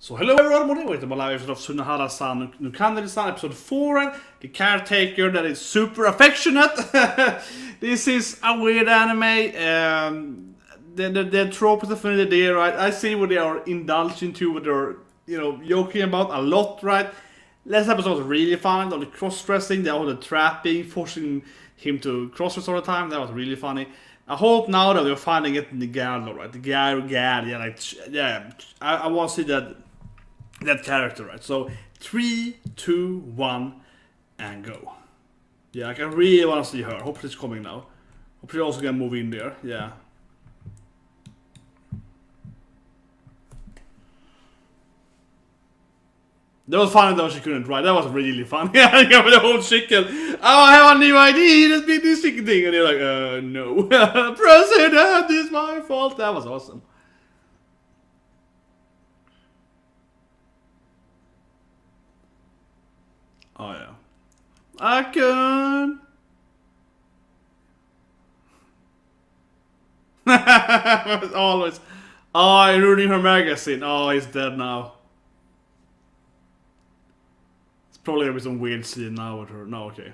So hello everyone, welcome to my live episode of Sunohara-San nu Kanrinin-san episode 4, the caretaker that is super affectionate. This is a weird anime. The trope is definitely there, right? I see what they are indulging to, what they're joking about a lot, right? Last episode was really fun, all the cross-dressing, all the trapping, forcing him to cross-dress all the time. That was really funny. I hope now that we're finding it in the Galo, right? The Galo, I want to see that character, right? So 3, 2, 1 and go. Yeah, I really want to see her. Hope she's coming now. Hope she's also gonna move in there. Yeah. That was funny though she couldn't ride. That was really funny. I got the whole chicken. Oh, I have a new idea. Let's make this chicken thing. And they're like, no. President, it's my fault. That was awesome. Oh yeah. I can. Always. Oh, I'm ruining her magazine. Oh, he's dead now. It's probably gonna be some weird scene now with her. No, okay.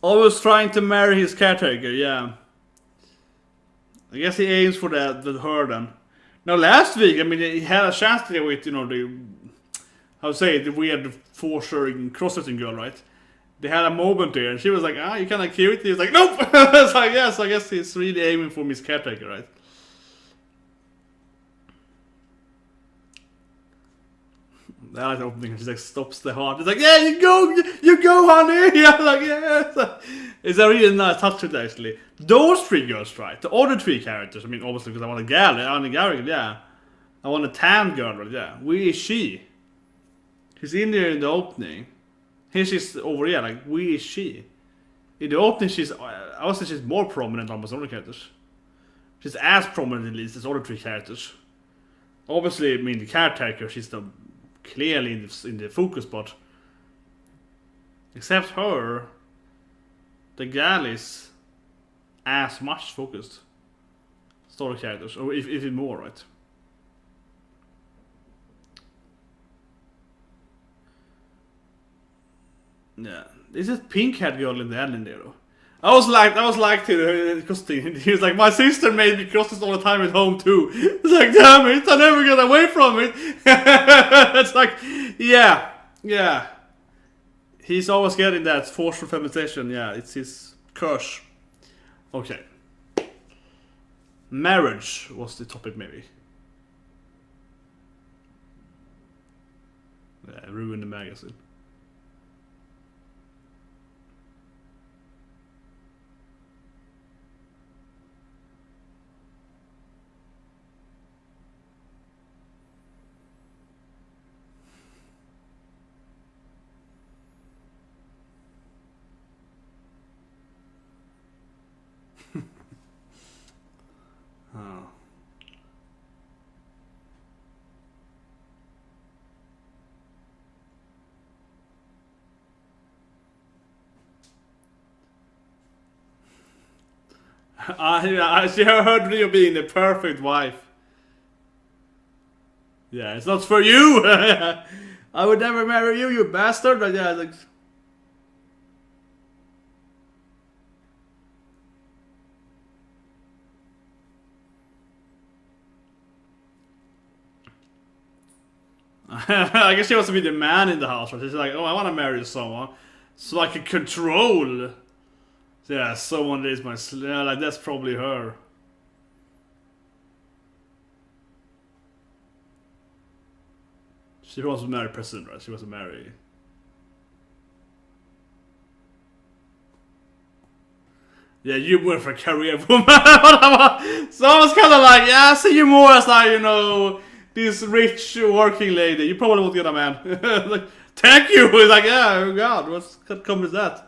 Always trying to marry his caretaker, yeah. I guess he aims for that with her then. Now last week, I mean, he had a chance to get with, the weird forcer cross-dressing girl, right? They had a moment there, and she was like, you kinda cute. He was like, nope! It's like, yes, I guess he's really aiming for Miss Caretaker, right? I like the opening, she like stops the heart. It's like, yeah, you go, honey! Yeah, like, yeah. It's a really nice touch to it, actually. Those 3 girls, right? The other 3 characters, I mean, obviously, because I want a gal, yeah. I want a tan girl, right? Yeah. Where is she? She's in there in the opening. Here she's over here, like, where is she? In the opening, I would say she's more prominent than most other characters. She's as prominent, at least, as other 3 characters. Obviously, I mean, the caretaker, she's clearly in the focus, but except her, the gal is as much focused. Story characters, or if even more, right? Yeah, this is pink-haired girl in the ending there though. I was like to he was like, my sister made me cross this all the time at home too. It's like, damn it, I never get away from it. It's like, yeah. He's always getting that forceful feminization. Yeah, it's his curse. Okay. Marriage was the topic, maybe. Yeah, ruin the magazine. Oh. She heard you being the perfect wife. Yeah, it's not for you. I would never marry you, you bastard. But yeah, like. I guess she wants to be the man in the house, right? She's like, oh, I want to marry someone so I can control. Yeah, someone that is my like that's probably her. She wants to marry president, right? She wants to marry. Yeah, you went for a career woman. So I was kind of like, yeah, I see you more as like, this rich working lady. You probably won't get a man. Like, thank you. It's like, yeah, oh god, what come with that?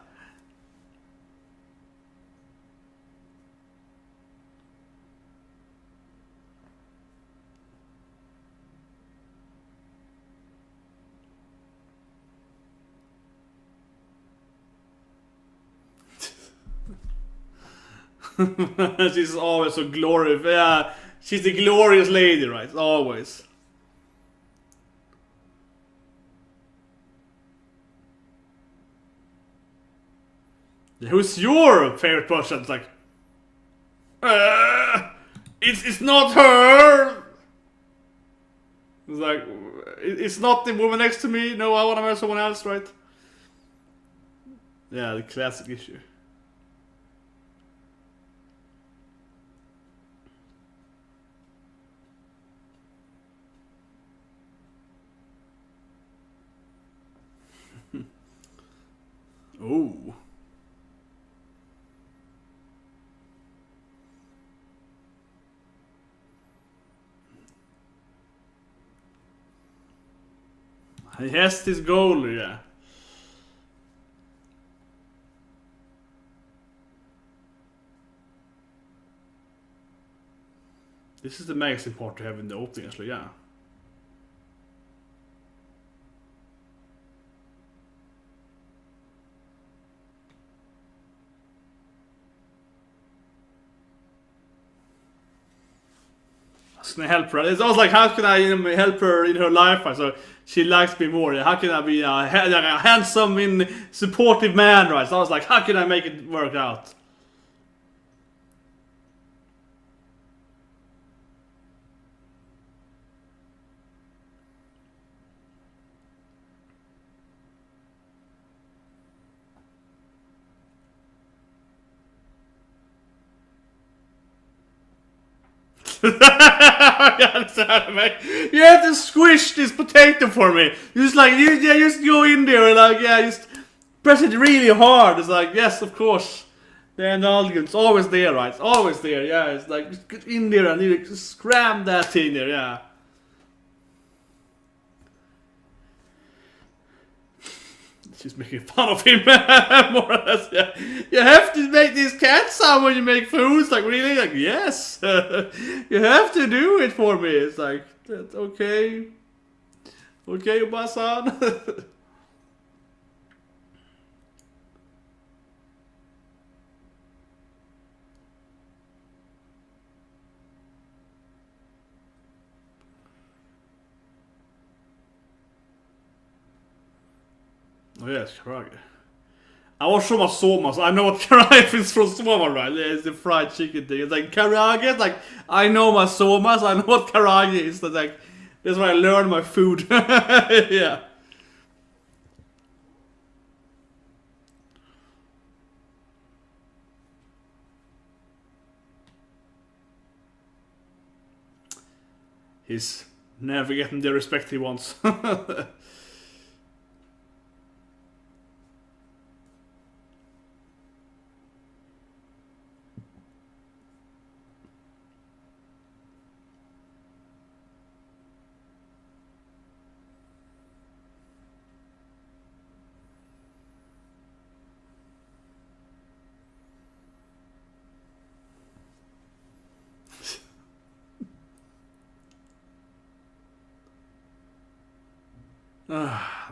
She's always so glorious. Yeah, She's the glorious lady, right? Always. Who's your favorite person? It's like, it's not her. It's like, it's not the woman next to me. No, I want to marry someone else, right? Yeah, the classic issue. Oh. He has this goal, yeah. This is the magazine part to have in the opening, actually, yeah. Can I help her? It's always like, how can I help her in her life? So she likes me more. How can I be a handsome, supportive man, right? So I was like, how can I make it work out? You have to squish this potato for me. Just like you just go in there and like just press it really hard. It's like, yes, of course. The analogous always there, right? It's always there. Yeah, it's like just get in there and you just cram that thing there. Yeah. She's making fun of him more or less. Yeah. You have to make this cat sound when you make food. It's like, really? Like, yes. You have to do it for me. It's like, okay. Okay, Uba-san. Oh yes, karage. I watch so much Soma, so I know what karage is from Soma, right? It's the fried chicken thing. It's like karage, it's like I know my Soma, so I know what karage is. That's like that's where I learn my food. Yeah. He's never getting the respect he wants.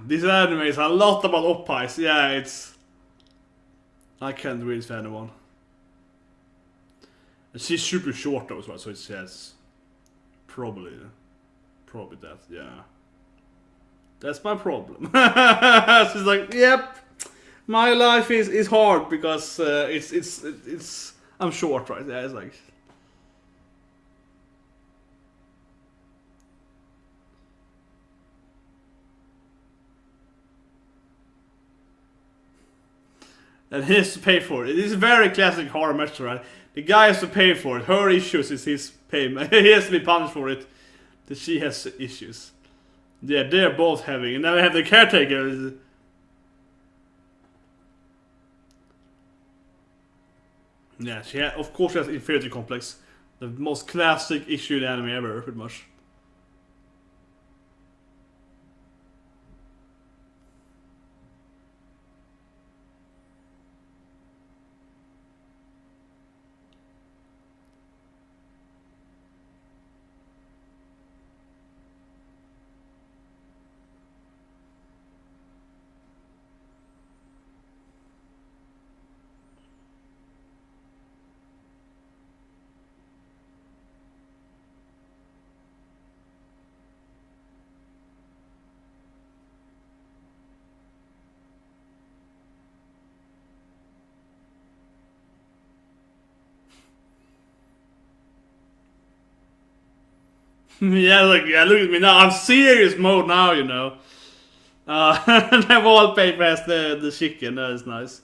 This anime is a lot about oppais. Yeah, it's... I can't read for anyone. And she's super short though as well, so it says... Probably that, yeah. That's my problem. She's like, yep, my life is hard because it's I'm short, right? Yeah, it's like... And he has to pay for it. It is a very classic horror match, right? The guy has to pay for it. Her issues is his payment. He has to be punished for it. That she has issues. Yeah, they're both having. And then we have the caretaker. Yeah, of course she has inferiority complex. The most classic issue in anime ever, pretty much. Yeah, like, yeah, look at me now. I'm serious mode now, you know. The wallpaper has the chicken. That is nice.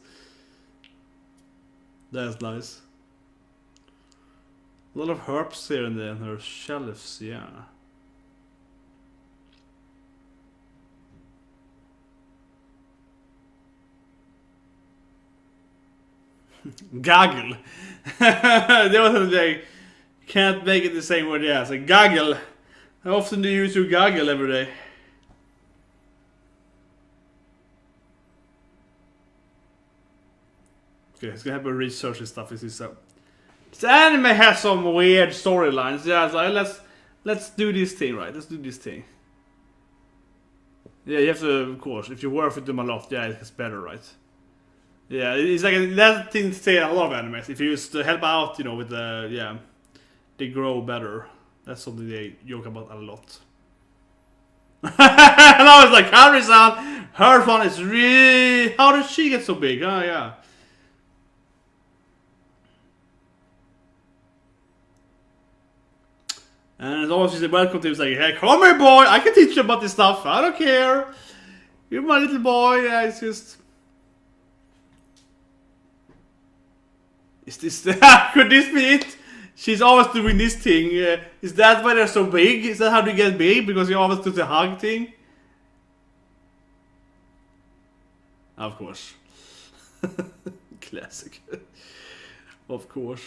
That's nice. A lot of herbs here in her shelves, yeah. Goggle. That was they can't make it the same word, yeah. So goggle. How often do you use your goggle every day? Okay, it's gonna have a research and stuff. This is so. This anime has some weird storylines. Yeah, so let's do this thing, right? Let's do this thing. Yeah, you have to, of course. If you work with them a lot, yeah, it's better, right? Yeah, it's like that thing to say in a lot of animes. If you used to help out, you know, with the yeah, they grow better. That's something they joke about a lot. And I was like, Kanrinin-san, her fun is really. How did she get so big? Oh yeah. And it's always just a welcome to him, like, hey, come here, boy, I can teach you about this stuff. I don't care. You're my little boy. Yeah, it's just. Is this could this be it? She's always doing this thing. Is that why they're so big? Is that how they get big? Because you always do the hug thing? Of course. Classic. Of course.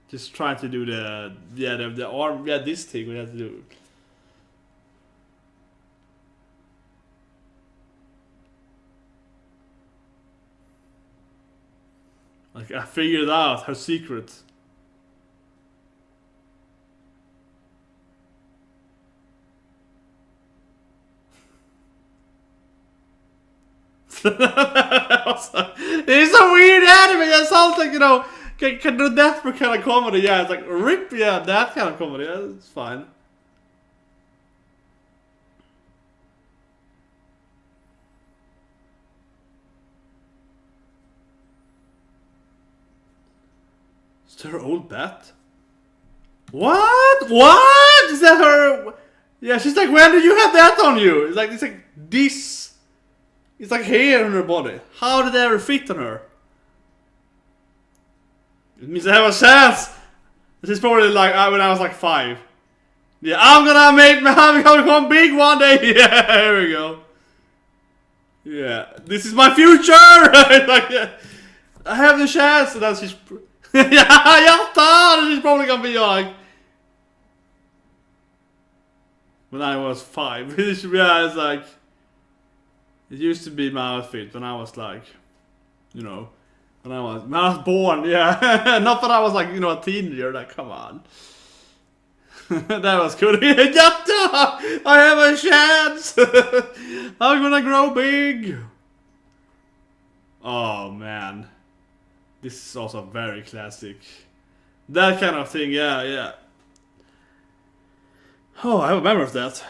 Just trying to do the arm, yeah, this thing we have to do. Like, I figured out her secret. It's a weird anime. It sounds like, you know, can do that for kind of comedy. Yeah, it's like rip. Yeah, that kind of comedy. Yeah, it's fine. Is that her old bat? What? What? Is that her? Yeah, she's like, when did you have that on you? It's like this. It's like hair on her body. How did that ever fit on her? It means I have a chance. This is probably like when I was like 5. Yeah, I'm gonna become big one day. Yeah, here we go. Yeah, this is my future. Like, yeah, I have the chance. And then she's, yeah, she's probably gonna be like. When I was 5, yeah, it's like. It used to be my outfit when I was like, you know. When I was born, yeah. Not that I was like, you know, a teenager. Like, come on. That was good. Yatta! I have a chance! I'm gonna grow big! Oh, man. This is also very classic. That kind of thing, yeah, yeah. Oh, I remember that.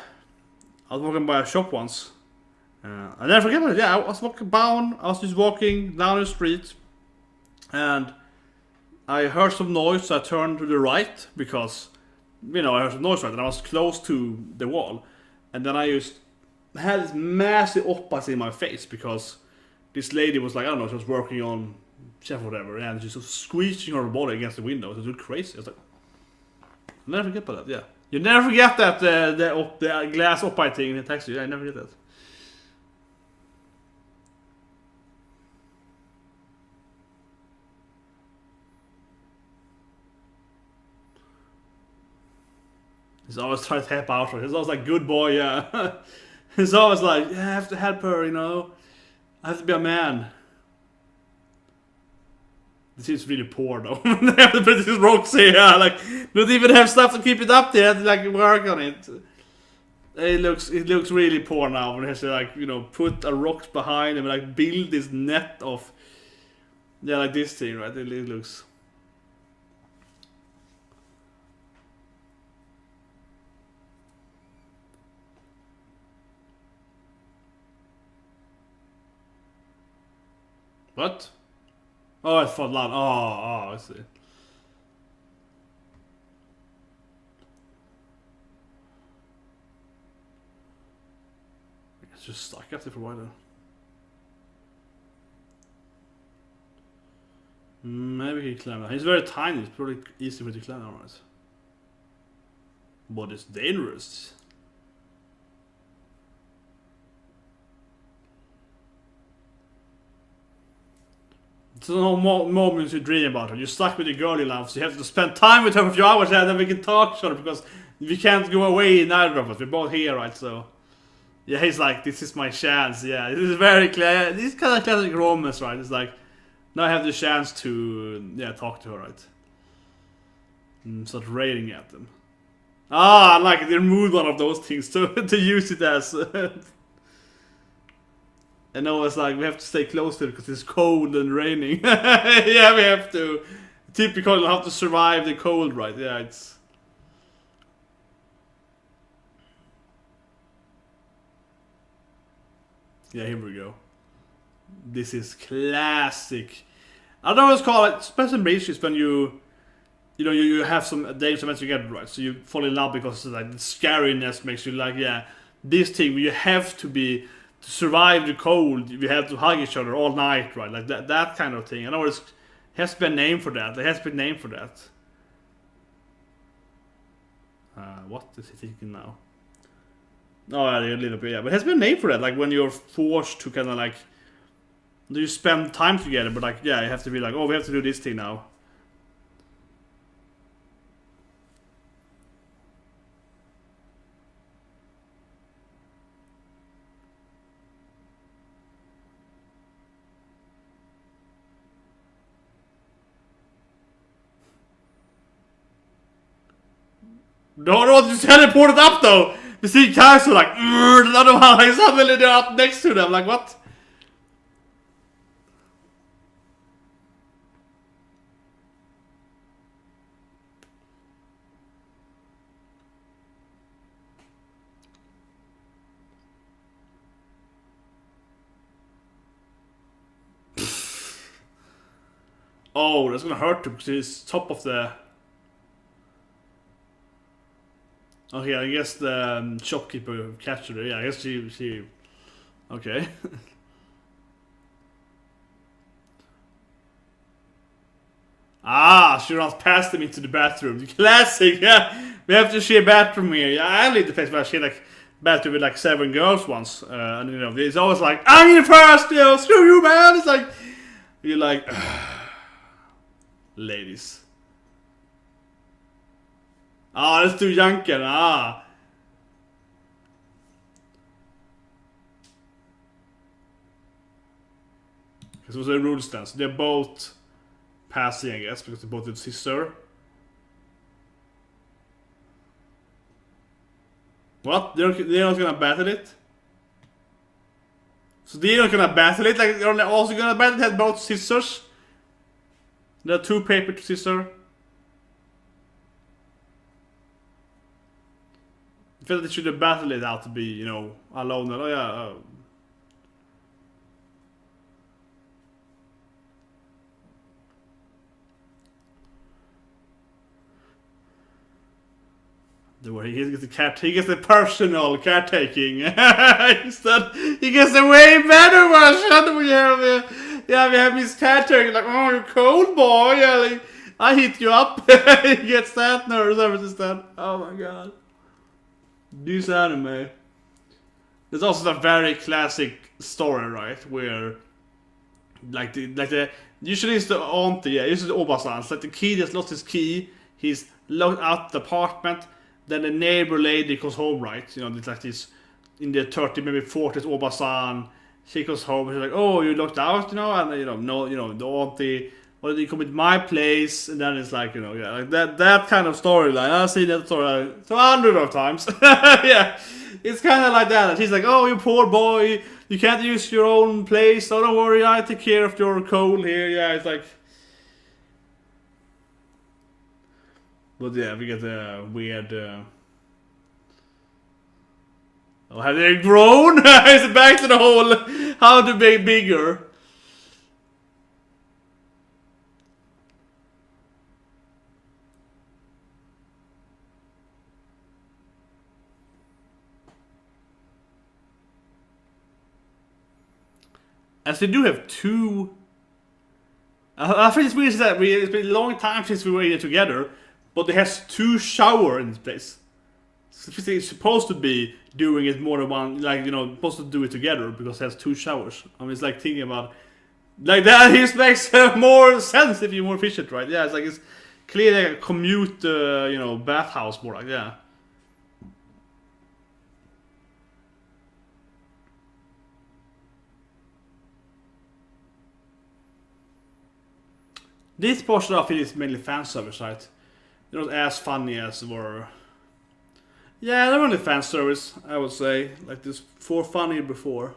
I was walking by a shop once. I never forget about it. Yeah, I was walking down. I was just walking down the street. And I heard some noise, so I turned to the right because, you know, I heard some noise right, and I was close to the wall. And then I had this massive oppas in my face because this lady was like, I don't know, she was working on chef or whatever, and she was squeezing her body against the window. It was crazy. I was like, I'll never forget about that. Yeah, you never forget that the glass oppai thing in the taxi. Yeah, I never forget that. He's always trying to help out her. He's always like, good boy, yeah. He's always like, yeah, I have to help her, you know. I have to be a man. This is really poor though. They have to put these rocks here, yeah. Like, don't even have stuff to keep it up there. They have to like work on it. It looks really poor now when they have to like, you know, put a rock behind him and like build this net of, yeah, like this thing, right? It looks. What? Oh, it's for land. Oh, I see. It's just stuck after for a while then. Maybe he climbed down. He's very tiny, it's probably easy for him to climb down, right? But it's dangerous. It's no moments you dream about her. You're stuck with your girl you love, so you have to spend time with her for a few hours and then we can talk to her because we can't go away, neither of us. We're both here, right? So, yeah, he's like, this is my chance. Yeah, this is very clear. This is kind of classic romance, right? It's like, now I have the chance to, yeah, talk to her, right? And start railing at them. Ah, like they removed one of those things to use it as. And I was like, we have to stay close to it because it's cold and raining. Yeah, we have to. Typical, you have to survive the cold, right? Yeah, it's. Yeah, here we go. This is classic. I don't always call it special relationships when you have some days events together, right? So you fall in love because like the scariness makes you like, yeah, this thing where you have to be to survive the cold, we have to hug each other all night, right? Like that kind of thing. I know it has been named for that. It has been named for that. What is he thinking now? Oh, yeah, a little bit, yeah. But it has been named for that. Like when you're forced to kind of like, you spend time together, but like, yeah, you have to be like, oh, we have to do this thing now. No, just teleported up though. You see guys are like, the other one is suddenly they're up next to them. Like what? Oh, that's gonna hurt him because he's top of the. Okay, I guess the shopkeeper captured her. Yeah, I guess she. Okay. She runs past him into the bathroom. Classic, yeah. We have to share bathroom here. Yeah, I leave the place where I share like bathroom with like 7 girls once, and you know, it's always like, I'm in first, screw you, man. It's like you're like, ladies. That's too junken. Because it was a rule stance. They're both passing, I guess, because they both did sister. What? They're not gonna battle it? So they're not gonna battle it? Like, they're also gonna battle it, had both sisters? There are 2 paper to sister. I feel like they should have battled it out to be, you know, alone. Oh yeah. He gets the personal caretaking. Instead, he gets the way better version. We have his caretaking. Like, oh, you're cold, boy. Yeah, like, I hit you up. He gets that nervous ever instead. Oh my god. This anime. There's also a very classic story, right? Where, like the usually it's the aunty, yeah, usually the obasan. It's like the kid just lost his key. He's locked out the apartment. Then the neighbor lady goes home, right? You know, it's like this in the 30, maybe 40s obasan. She goes home. She's like, "Oh, you locked out, you know?" And the auntie. Well, you come to my place, and then it's like, yeah, like that kind of storyline. I've seen that storyline 100 of times. Yeah, it's kind of like that. And she's like, "Oh, you poor boy, you can't use your own place. So don't worry, I take care of your coal here." Yeah, it's like. But yeah, we get a weird. Oh, have they grown? Is it back to the whole how to be bigger? as they do have two. I think it's weird that it's been a long time since we were here together, but it has two showers in this place. So it's supposed to be doing it more than one, like, you know, supposed to do it together because it has two showers. I mean, it's like thinking about, like, that it makes more sense if you're more efficient, right? Yeah, it's like, it's clearly a commute, you know, bathhouse more like, yeah. This portion of it is mainly fan service, right? They're not as funny as were. Yeah, they're only fan service, I would say. Like this, for funny before.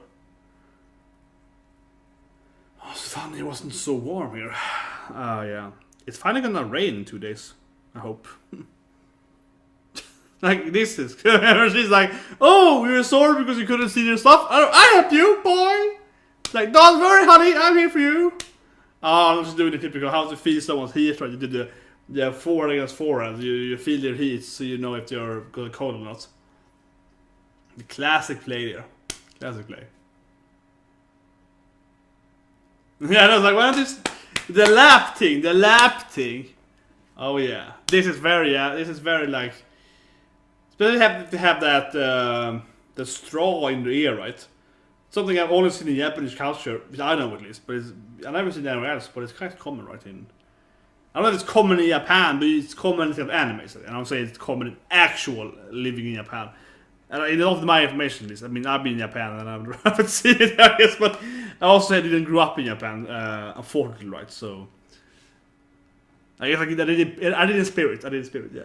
Oh, it's funny it wasn't so warm here. Yeah. It's finally gonna rain in 2 days. I hope. Like, this is. She's like, oh, we were sore because you couldn't see your stuff. I help you, boy. Like, don't worry, honey, I'm here for you. Oh, I'm just doing the typical how to feel someone's heat, right? You do the forward against forehand. You feel their heat so you know if they're going cold or not. The classic play there. Classic play. Yeah, I was like, well, this the lap thing. Oh yeah, this is very like, especially have to have that the straw in the ear, right? Something I've only seen in Japanese culture, which I know at least, but I've never seen it anywhere else. But it's quite common, right? I don't know if it's common in Japan, but it's common in animes, and I'm saying it's common in actual living in Japan. And in all of my information list, I mean, I've been in Japan and I haven't seen it, I guess, but I also didn't grow up in Japan, unfortunately, right? So I guess I did in spirit, yeah.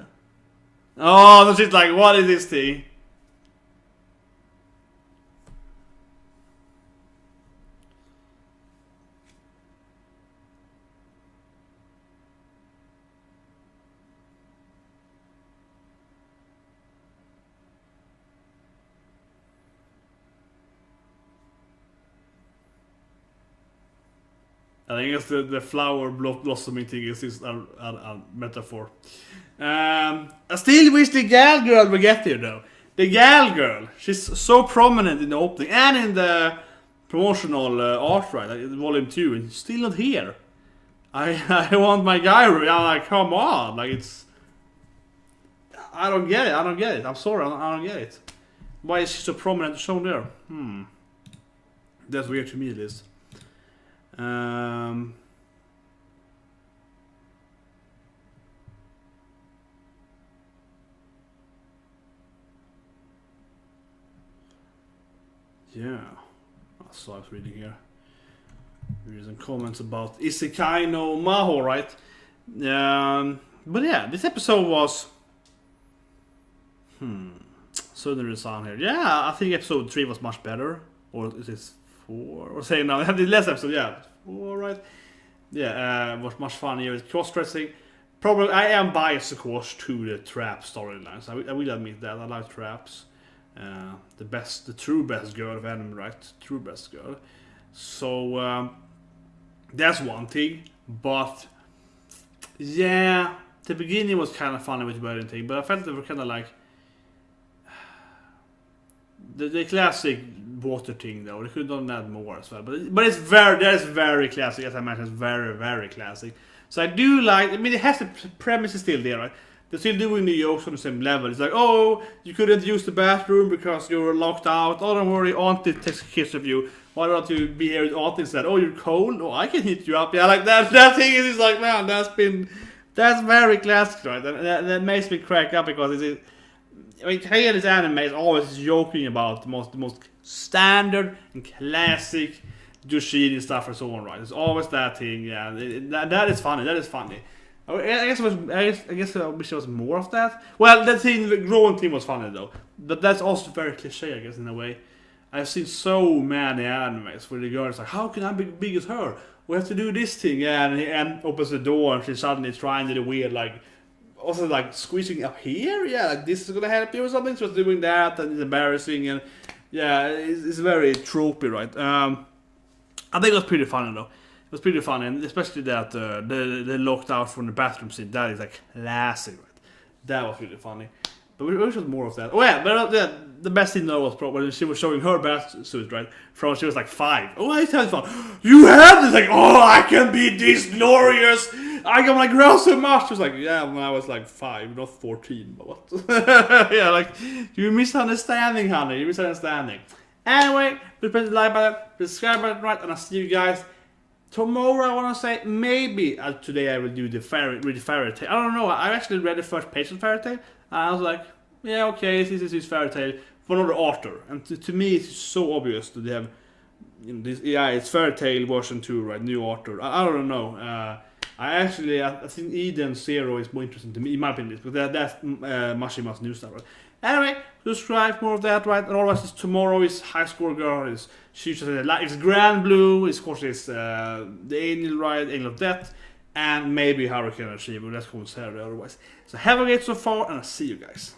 Oh, that's just like, what is this thing? I think it's the flower blossoming thing is a metaphor. I still wish the gal girl would get here though. The gal girl, she's so prominent in the opening and in the promotional art, right? Like volume 2, and still not here. I want my guy. I'm like, come on, like it's. I don't get it. I'm sorry, I don't get it. Why is she so prominent shown there? That's weird to me, at least. Yeah. So I was reading here. There's some comments about Isekai no Maho, right? But yeah, this episode was. Sunohara-San here. Yeah, I think episode 3 was much better. Or is this 4? Or say now, the last episode, yeah. 4, right? Yeah, was much funnier. It's cross-dressing. Probably, I am biased, of course, to the trap storylines. I will admit that. I like traps. The true best girl of anime, right? True best girl. So, that's one thing. But, yeah, the beginning was kind of funny with the wedding thing. But I felt they were kind of like. The classic water thing though, they could have done that more as well. But it's very classic, as I mentioned, it's very classic. So I do like, I mean, it has the premise is still there, right? They're still doing the jokes on the same level. It's like, oh, you couldn't use the bathroom because you were locked out. Oh, don't worry, auntie takes care of you. Why don't you be here with auntie instead? Oh, you're cold? Oh, I can heat you up. Yeah, like that thing is like, man, that's very classic, right? That makes me crack up because it's. I mean, this anime is always joking about the most standard and classic Yoshiri stuff and so on, right? It's always that thing, yeah. That is funny. I guess I wish there was more of that. Well, the growing thing was funny though, but that's also very cliche, I guess, in a way. I've seen so many animes where the girl is like, "How can I be big as her? We have to do this thing," yeah, and opens the door and she's suddenly trying to do weird like. Also, like squeezing up here, yeah, like this is gonna help you or something. So it's doing that, and it's embarrassing, and yeah, it's very tropey, right? I think it was pretty funny though. It was pretty funny, and especially that they locked out from the bathroom scene. That is like classic, right? That was really funny. But we wish more of that. Oh yeah, but the best thing though was probably when she was showing her best suit, right? From she was like 5. Oh, I tell you, you have this, like, oh, I can be this glorious. I can like grow so much. She was like, yeah, when I was like 5, not 14, but what? Yeah, like, you're misunderstanding, honey. You're misunderstanding. Anyway, please press the like button, subscribe button, right? And I'll see you guys tomorrow. I want to say maybe today I will do the fairy tale. I don't know. I actually read the first page of fairy tale. And I was like, yeah, okay, this is his fairy tale for another author. And to me, it's so obvious that they have, you know, this. Yeah, it's fairy tale version 2, right? New author. I don't know. I think Eden Zero is more interesting to me, in my opinion, because that's Mashima's new stuff, right? Anyway, subscribe, more of that, right? And always tomorrow is High Score Girl, it's Grand Blue, of course it's the Angel Ride, Angel of Death, and maybe Hurricane Achiever. That's going Saturday otherwise. So have a great so far, and I'll see you guys.